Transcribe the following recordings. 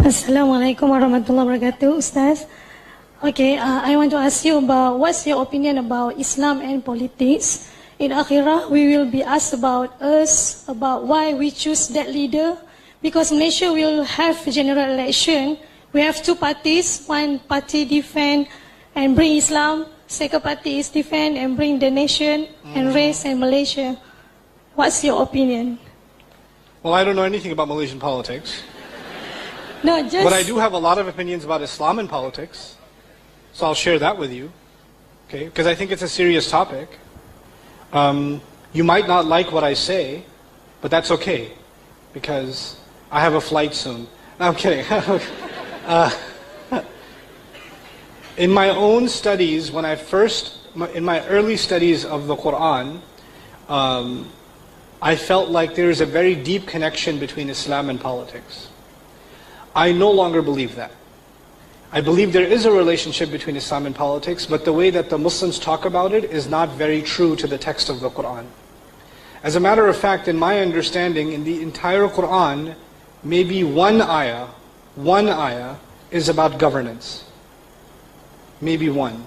Assalamualaikum warahmatullahi wabarakatuh, Ustaz. Okay, I want to ask you about what's your opinion about Islam and politics. In Akhirah, we will be asked about why we choose that leader. Because Malaysia will have general election. We have two parties. One party defend and bring Islam. Second party is defend and bring the nation and race and Malaysia. What's your opinion? Well, I don't know anything about Malaysian politics. No, just... But I do have a lot of opinions about Islam and politics. So I'll share that with you. Okay? Because I think it's a serious topic. You might not like what I say, but that's okay. Because I have a flight soon. No, I'm kidding. In my own studies, in my early studies of the Quran, I felt like there is a very deep connection between Islam and politics. I no longer believe that. I believe there is a relationship between Islam and politics, but the way that the Muslims talk about it is not very true to the text of the Quran. As a matter of fact, in my understanding, in the entire Quran, maybe one ayah is about governance. Maybe one.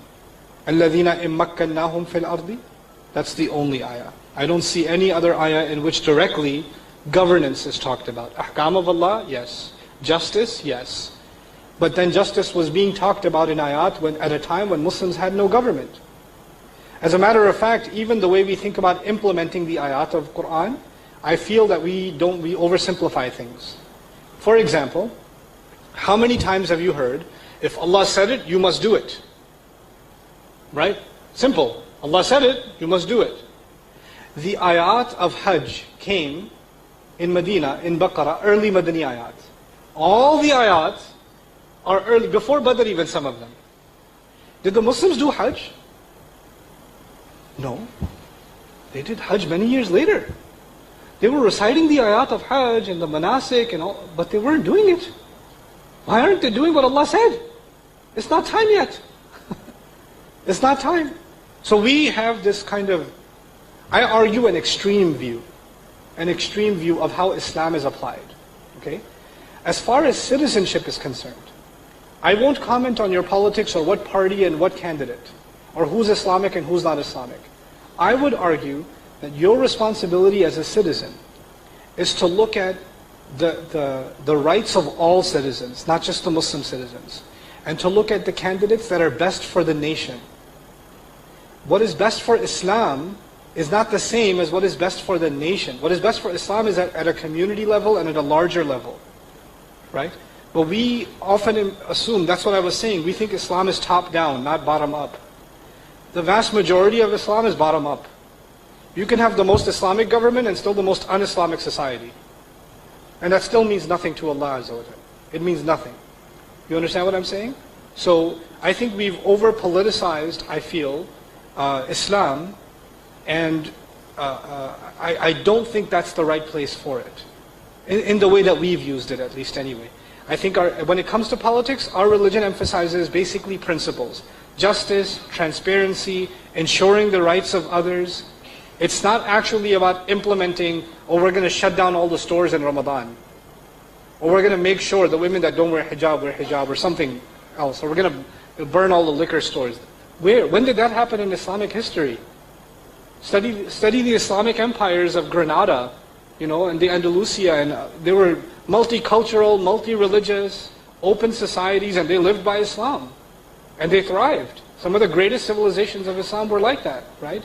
الَّذِينَ إِمَّكَّنَّاهُمْ فِي الْأَرْضِ. That's the only ayah. I don't see any other ayah in which directly governance is talked about. Ahkam of Allah, yes. Justice, yes. But then justice was being talked about in ayat at a time when Muslims had no government. As a matter of fact, even the way we think about implementing the ayat of Quran, I feel that we oversimplify things. For example, how many times have you heard, if Allah said it, you must do it? Right? Simple. Allah said it, you must do it. The ayat of Hajj came in Medina, in Baqarah, early Madani ayat. All the ayat are early, before Badr even, some of them. Did the Muslims do Hajj? No. They did Hajj many years later. They were reciting the ayat of Hajj and the manasik and all, but they weren't doing it. Why aren't they doing what Allah said? It's not time yet. It's not time. So we have this kind of, I argue an extreme view of how Islam is applied. Okay? As far as citizenship is concerned, I won't comment on your politics or what party and what candidate, or who's Islamic and who's not Islamic. I would argue that your responsibility as a citizen is to look at the rights of all citizens, not just the Muslim citizens, and to look at the candidates that are best for the nation. What is best for Islam is not the same as what is best for the nation. What is best for Islam is at a community level and at a larger level. Right? But we often assume, that's what I was saying, we think Islam is top down, not bottom up. The vast majority of Islam is bottom up. You can have the most Islamic government and still the most un-Islamic society. And that still means nothing to Allah Azza wa Jalla. It means nothing. You understand what I'm saying? So I think we've over-politicized, I feel, Islam, and I don't think that's the right place for it. In the way that we've used it, at least anyway. I think when it comes to politics, our religion emphasizes basically principles. Justice, transparency, ensuring the rights of others. It's not actually about implementing, oh, we're going to shut down all the stores in Ramadan. Or we're going to make sure the women that don't wear hijab, or something else. Or we're going to burn all the liquor stores. Where? When did that happen in Islamic history? Study the Islamic empires of Granada, and the Andalusia, and they were multicultural, multi-religious, open societies, and they lived by Islam. And they thrived. Some of the greatest civilizations of Islam were like that, right?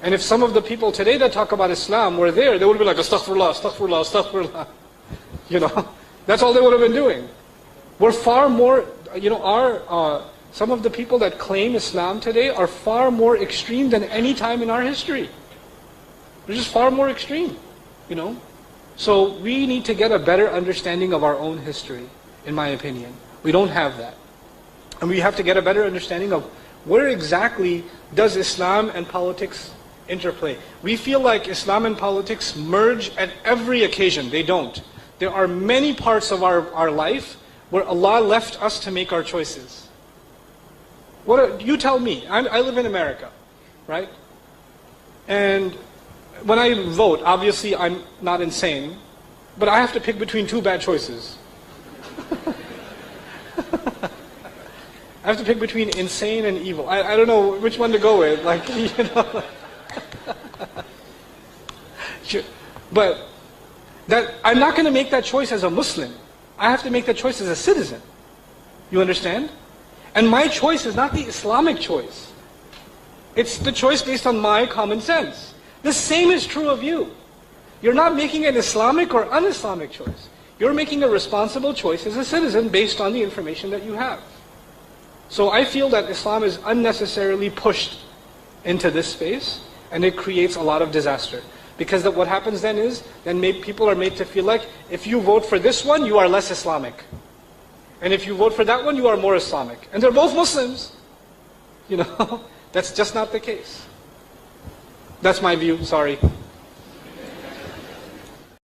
And if some of the people today that talk about Islam were there, they would be like, astaghfirullah, astaghfirullah, astaghfirullah. That's all they would have been doing. We're far more, some of the people that claim Islam today are far more extreme than any time in our history. They're just far more extreme. So we need to get a better understanding of our own history, in my opinion. We don't have that. And we have to get a better understanding of where exactly does Islam and politics interplay. We feel like Islam and politics merge at every occasion. They don't. There are many parts of our life where Allah left us to make our choices. You tell me. I live in America, right? And when I vote, obviously I'm not insane, but I have to pick between two bad choices. I have to pick between insane and evil. I don't know which one to go with. Like, you know. But that I'm not going to make that choice as a Muslim. I have to make that choice as a citizen. You understand? And my choice is not the Islamic choice. It's the choice based on my common sense. The same is true of you. You're not making an Islamic or un-Islamic choice. You're making a responsible choice as a citizen based on the information that you have. So I feel that Islam is unnecessarily pushed into this space, and it creates a lot of disaster. Because what happens then is, people are made to feel like, if you vote for this one, you are less Islamic. And if you vote for that one, you are more Islamic. And they're both Muslims. You know, that's just not the case. That's my view, sorry.